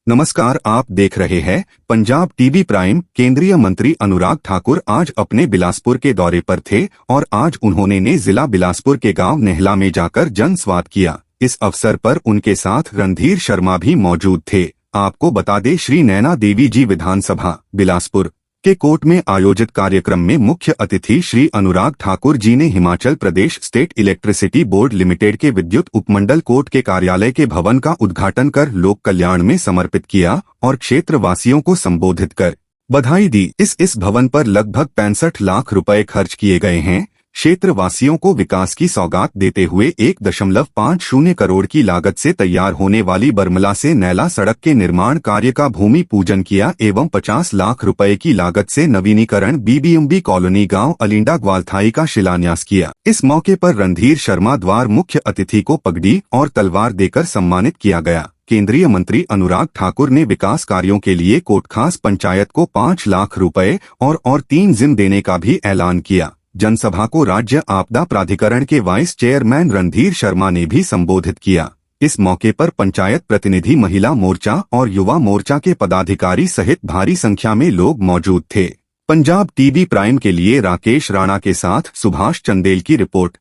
नमस्कार, आप देख रहे हैं पंजाब टीवी प्राइम। केंद्रीय मंत्री अनुराग ठाकुर आज अपने बिलासपुर के दौरे पर थे और आज उन्होंने ने जिला बिलासपुर के गांव नेहला में जाकर जन स्वागत किया। इस अवसर पर उनके साथ रणधीर शर्मा भी मौजूद थे। आपको बता दें, श्री नैना देवी जी विधानसभा बिलासपुर के कोट में आयोजित कार्यक्रम में मुख्य अतिथि श्री अनुराग ठाकुर जी ने Himachal Pradesh state electricity board limited के विद्युत उपमंडल कोट के कार्यालय के भवन का उद्घाटन कर लोक कल्याण में समर्पित किया और क्षेत्र वासियों को संबोधित कर बधाई दी। इस भवन पर लगभग 65 लाख रुपए खर्च किए गए हैं। क्षेत्र वासियों को विकास की सौगात देते हुए 1.50 करोड़ की लागत से तैयार होने वाली बरमला से नैला सड़क के निर्माण कार्य का भूमि पूजन किया एवं 50 लाख रुपए की लागत से नवीनीकरण BBMB कॉलोनी गांव अलिंडा ग्वालथाई का शिलान्यास किया। इस मौके पर रणधीर शर्मा द्वारा मुख्य अतिथि को पगड़ी और तलवार देकर सम्मानित किया गया। केंद्रीय मंत्री अनुराग ठाकुर ने विकास कार्यों के लिए कोटखास पंचायत को 5 लाख रुपए और 3 जिम देने का भी ऐलान किया। जनसभा को राज्य आपदा प्राधिकरण के वाइस चेयरमैन रणधीर शर्मा ने भी संबोधित किया। इस मौके पर पंचायत प्रतिनिधि, महिला मोर्चा और युवा मोर्चा के पदाधिकारी सहित भारी संख्या में लोग मौजूद थे। पंजाब टीवी प्राइम के लिए राकेश राणा के साथ सुभाष चंदेल की रिपोर्ट।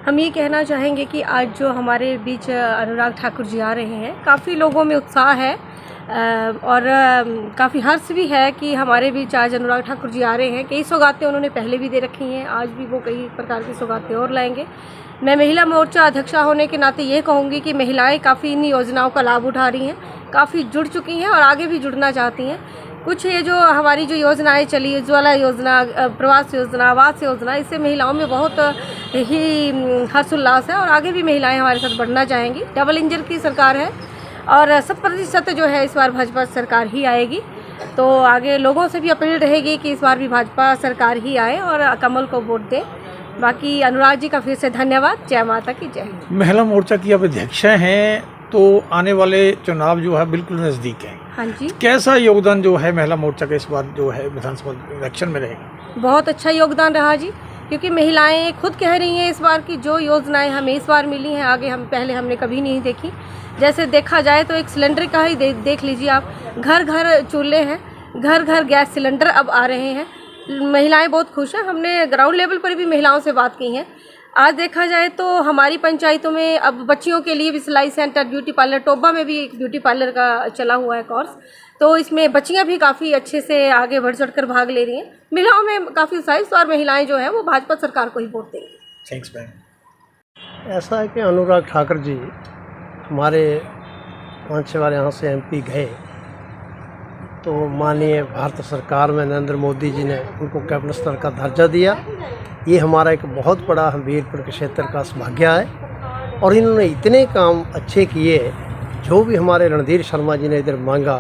हम ये कहना चाहेंगे कि आज जो हमारे बीच अनुराग ठाकुर जी आ रहे हैं, काफ़ी लोगों में उत्साह है और काफ़ी हर्ष भी है कि हमारे बीच आज अनुराग ठाकुर जी आ रहे हैं। कई सौगातें उन्होंने पहले भी दे रखी हैं, आज भी वो कई प्रकार की सौगातें और लाएंगे। मैं महिला मोर्चा अध्यक्षा होने के नाते ये कहूँगी कि महिलाएं काफ़ी इन योजनाओं का लाभ उठा रही हैं, काफ़ी जुड़ चुकी हैं और आगे भी जुड़ना चाहती हैं। कुछ ये जो हमारी जो योजनाएं चली, उज्ज्वला योजना, प्रवास योजना, आवास योजना, इससे महिलाओं में बहुत ही हर्षोल्लास है और आगे भी महिलाएं हमारे साथ बढ़ना चाहेंगी। डबल इंजन की सरकार है और 100% जो है इस बार भाजपा सरकार ही आएगी। तो आगे लोगों से भी अपील रहेगी कि इस बार भी भाजपा सरकार ही आए और कमल को वोट दें। बाकी अनुराग जी का फिर से धन्यवाद। जय माता की जय। महिला मोर्चा की आप अध्यक्षा हैं, तो आने वाले चुनाव जो है बिल्कुल नज़दीक है। हाँ जी। कैसा योगदान जो है महिला मोर्चा का इस बार जो है विधानसभा इलेक्शन में रहेगा? बहुत अच्छा योगदान रहा जी, क्योंकि महिलाएं खुद कह रही हैं इस बार की जो योजनाएं हमें इस बार मिली हैं, आगे पहले हमने कभी नहीं देखी। जैसे देखा जाए तो एक सिलेंडर का ही देख लीजिए आप, घर घर चूल्हे हैं, घर घर गैस सिलेंडर अब आ रहे हैं। महिलाएं बहुत खुश हैं। हमने ग्राउंड लेवल पर भी महिलाओं से बात की है। आज देखा जाए तो हमारी पंचायतों में अब बच्चियों के लिए भी सिलाई सेंटर, ब्यूटी पार्लर, टोबा में भी एक ब्यूटी पार्लर का चला हुआ है कोर्स, तो इसमें बच्चियां भी काफ़ी अच्छे से आगे बढ़ चढ़कर भाग ले रही हैं। महिलाओं में काफ़ी उत्साहित और महिलाएं जो हैं वो भाजपा सरकार को ही वोट देंगी। Thanks ma'am. ऐसा है कि अनुराग ठाकुर जी हमारे 5-6 बार यहाँ से MP गए, तो माननीय भारत सरकार में नरेंद्र मोदी जी ने उनको कैबिनेट स्तर का दर्जा दिया। ये हमारा एक बहुत बड़ा हमीरपुर के क्षेत्र का सौभाग्य है और इन्होंने इतने काम अच्छे किए, जो भी हमारे रणधीर शर्मा जी ने इधर मांगा,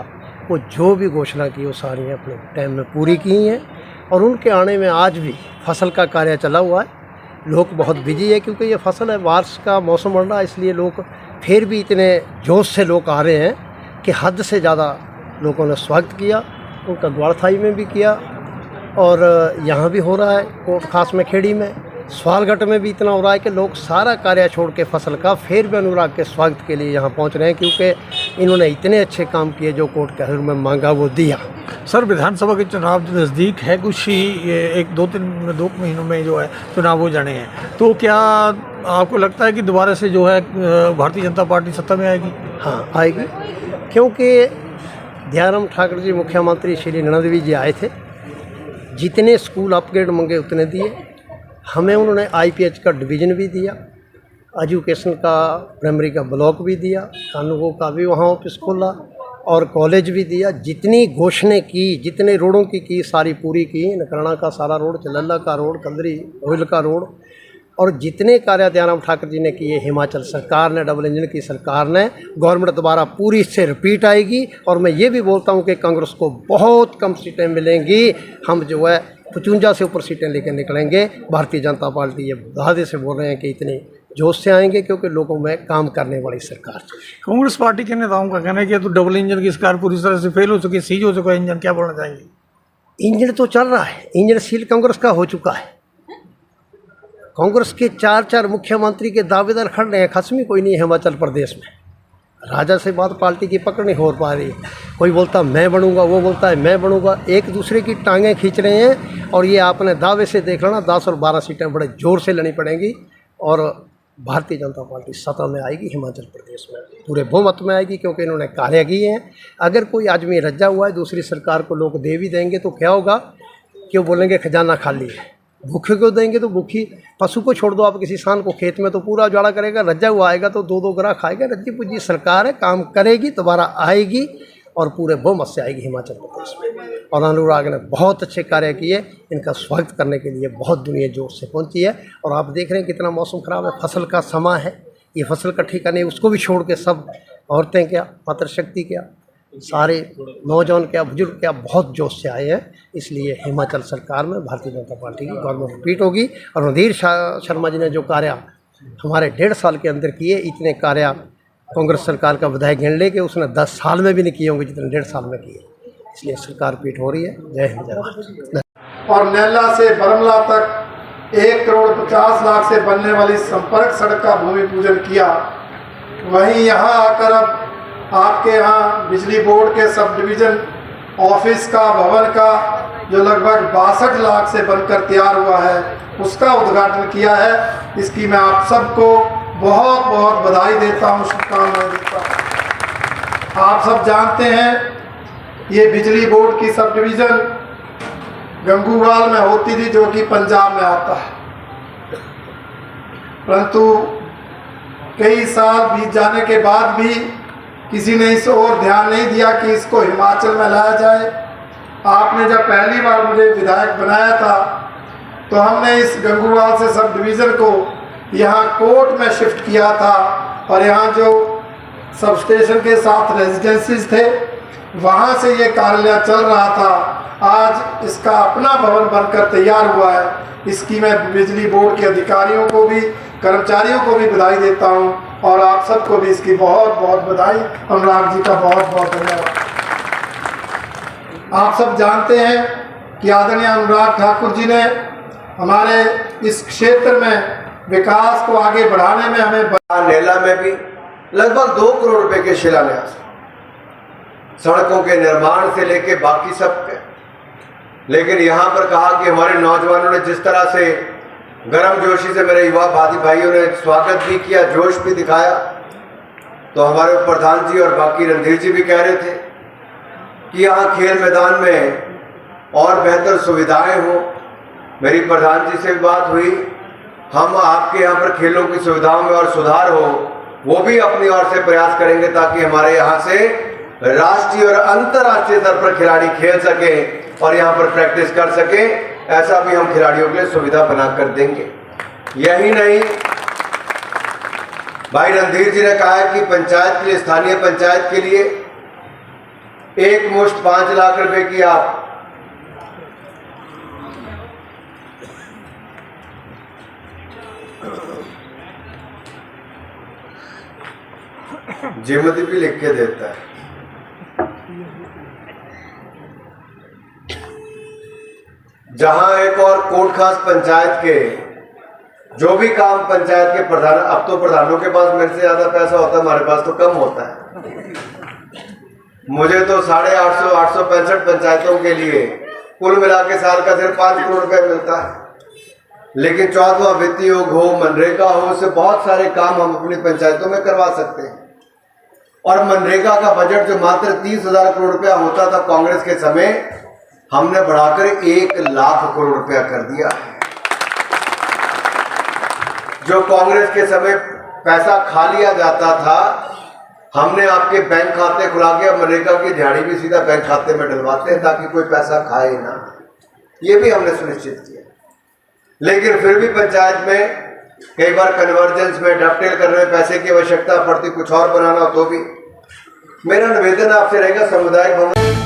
वो जो भी घोषणा की वो सारी अपने टाइम में पूरी की हैं। और उनके आने में आज भी फसल का कार्य चला हुआ है। लोग बहुत बिजी है क्योंकि ये फसल है, बारिश का मौसम बढ़ रहा है, इसलिए लोग फिर भी इतने जोश से लोग आ रहे हैं कि हद से ज़्यादा लोगों ने स्वागत किया। उनका ग्वालथाई में भी किया और यहाँ भी हो रहा है, कोट खास में, खेड़ी में, स्वालघाट में भी इतना हो रहा है कि लोग सारा कार्य छोड़ के फसल का फिर भी अनुराग के स्वागत के लिए यहाँ पहुँच रहे हैं, क्योंकि इन्होंने इतने अच्छे काम किए जो कोर्ट के हजूर में मांगा वो दिया। सर, विधानसभा के चुनाव जो नज़दीक है, कुछ ही 2 महीनों में जो है चुनाव हो जाने हैं, तो क्या आपको लगता है कि दोबारा से जो है भारतीय जनता पार्टी सत्ता में आएगी? हाँ, आएगी, क्योंकि दयाराम ठाकुर जी मुख्यमंत्री श्री नैना देवी जी आए थे, जितने स्कूल अपग्रेड मांगे उतने दिए। हमें उन्होंने IPH का डिवीज़न भी दिया, एजुकेशन का प्राइमरी का ब्लॉक भी दिया, कानूनों का भी वहाँ ऑफिस खोला और कॉलेज भी दिया। जितनी घोषणा की, जितने रोडों की सारी पूरी की। नकराना का सारा रोड, चलल्ला का रोड, कंदरी ओहिल का रोड, और जितने कार्य दयाराम ठाकुर जी ने किए हिमाचल सरकार ने, डबल इंजन की सरकार ने, गवर्नमेंट दोबारा पूरी इससे रिपीट आएगी। और मैं ये भी बोलता हूँ कि कांग्रेस को बहुत कम सीटें मिलेंगी। हम जो है 55 से ऊपर सीटें लेकर निकलेंगे। भारतीय जनता पार्टी ये दादे से बोल रहे हैं कि इतने जोश से आएंगे, क्योंकि लोगों में काम करने वाली सरकार। कांग्रेस पार्टी के नेताओं का कहना है कि तो डबल इंजन की सरकार पूरी तरह से फेल हो चुकी है, सीज हो चुका है इंजन, क्या बोलना चाहेंगे? इंजन तो चल रहा है, इंजन सील कांग्रेस का हो चुका है। कांग्रेस के 4 मुख्यमंत्री के दावेदार खड़ रहे हैं, खसमी कोई नहीं है हिमाचल प्रदेश में। राजा से बात पार्टी की पकड़ नहीं हो पा रही है। कोई बोलता मैं बनूंगा, वो बोलता है मैं बनूंगा, एक दूसरे की टांगें खींच रहे हैं। और ये आपने दावे से देख लेना 10 और 12 सीटें बड़े जोर से लड़नी पड़ेंगी और भारतीय जनता पार्टी सत्ता में आएगी हिमाचल प्रदेश में, पूरे बहुमत में आएगी, क्योंकि इन्होंने कार्य किए हैं। अगर कोई आदमी रजा हुआ है दूसरी सरकार को लोग दे भी देंगे तो क्या होगा, क्यों बोलेंगे खजाना खाली है। भूखे को देंगे तो भूखी, पशु को छोड़ दो आप किसी किसान को खेत में तो पूरा उजाड़ा करेगा, रजा हुआ आएगा तो 2-2 ग्राह खाएगा। रज्जी पुज्जी सरकार है, काम करेगी, दोबारा आएगी और पूरे बहुमत से आएगी हिमाचल प्रदेश में। और अनुराग ने बहुत अच्छे कार्य किए, इनका स्वागत करने के लिए बहुत दुनिया जोर से पहुंची है। और आप देख रहे हैं कितना मौसम ख़राब है, फसल का समय है, ये फसल का ठिकाना नहीं, उसको भी छोड़ के सब औरतें क्या, मातृशक्ति क्या, सारे नौजवान क्या, बुजुर्ग क्या बहुत जोश से आए हैं। इसलिए हिमाचल सरकार में भारतीय जनता पार्टी की गवर्नमेंट रिपीट होगी। और रणधीर शर्मा जी ने जो कार्य हमारे 1.5 साल के अंदर किए, इतने कार्य कांग्रेस सरकार का विधायक गिन ले कि उसने 10 साल में भी नहीं किए होंगे जितने 1.5 साल में किए। इसलिए सरकार रिपीट हो रही है। जय हिंद, जय भारत। और नैला से बरमला तक 1,50,00,000 से बनने वाली संपर्क सड़क का भूमि पूजन किया। वहीं यहाँ आकर अब आपके यहाँ बिजली बोर्ड के सब डिवीज़न ऑफिस का, भवन का, जो लगभग 62 लाख से बनकर तैयार हुआ है, उसका उद्घाटन किया है। इसकी मैं आप सबको बहुत बहुत बधाई देता हूँ, शुभकामनाएं देता हूँ। आप सब जानते हैं ये बिजली बोर्ड की सब डिवीज़न गंगूवाल में होती थी, जो कि पंजाब में आता है। परंतु कई साल बीत जाने के बाद भी किसी ने इस ओर ध्यान नहीं दिया कि इसको हिमाचल में लाया जाए। आपने जब पहली बार मुझे विधायक बनाया था तो हमने इस गंगूवाल से सब डिवीज़न को यहाँ कोर्ट में शिफ्ट किया था। और यहाँ जो सब स्टेशन के साथ रेजिडेंसीज थे, वहाँ से ये कार्यालय चल रहा था। आज इसका अपना भवन बनकर तैयार हुआ है। इसकी मैं बिजली बोर्ड के अधिकारियों को भी, कर्मचारियों को भी बधाई देता हूँ और आप सबको भी इसकी बहुत बहुत बधाई। अनुराग जी का बहुत बहुत धन्यवाद। आप सब जानते हैं कि आदरणीय अनुराग ठाकुर जी ने हमारे इस क्षेत्र में विकास को आगे बढ़ाने में हमें नैला में भी लगभग 2 करोड़ रुपए के शिलान्यास, सड़कों के निर्माण से लेके बाकी सब के। लेकिन यहाँ पर कहा कि हमारे नौजवानों ने जिस तरह से गर्म जोशी से मेरे युवा भाइयों ने स्वागत भी किया, जोश भी दिखाया, तो हमारे प्रधान जी और बाकी रणधीर जी भी कह रहे थे कि यहाँ खेल मैदान में और बेहतर सुविधाएं हो। मेरी प्रधान जी से भी बात हुई, हम आपके यहाँ पर खेलों की सुविधाओं में और सुधार हो, वो भी अपनी ओर से प्रयास करेंगे ताकि हमारे यहाँ से राष्ट्रीय और अंतर्राष्ट्रीय स्तर पर खिलाड़ी खेल सकें और यहाँ पर प्रैक्टिस कर सकें। ऐसा भी हम खिलाड़ियों के लिए सुविधा बना कर देंगे। यही नहीं, भाई रणधीर जी ने कहा है कि पंचायत के लिए, स्थानीय पंचायत के लिए एक मुश्त 5 लाख रुपए की आप जिम्मेदारी भी लिख के देता है। जहां एक और कोटखास पंचायत के जो भी काम पंचायत के प्रधान, अब तो प्रधानों के पास मेरे से ज्यादा पैसा होता है, हमारे पास तो कम होता है। मुझे तो 850 865 पंचायतों के लिए कुल मिला के साल का सिर्फ 5 करोड़ रुपए मिलता है। लेकिन 14वां वित्तीय योग हो, मनरेगा हो, उससे बहुत सारे काम हम अपनी पंचायतों में करवा सकते हैं। और मनरेगा का बजट जो मात्र 30,000 करोड़ रुपया होता था कांग्रेस के समय, हमने बढ़ाकर 1 लाख करोड़ रुपया कर दिया है। जो कांग्रेस के समय पैसा खा लिया जाता था, हमने आपके बैंक खाते खुला के मनरेगा की दिहाड़ी भी सीधा बैंक खाते में डलवाते हैं ताकि कोई पैसा खाए ना। ये भी हमने सुनिश्चित किया। लेकिन फिर भी पंचायत में कई बार कन्वर्जेंस में, डबटेल करने में पैसे की आवश्यकता पड़ती, कुछ और बनाना हो तो भी। मेरा निवेदन आपसे रहेगा, सामुदायिक भवन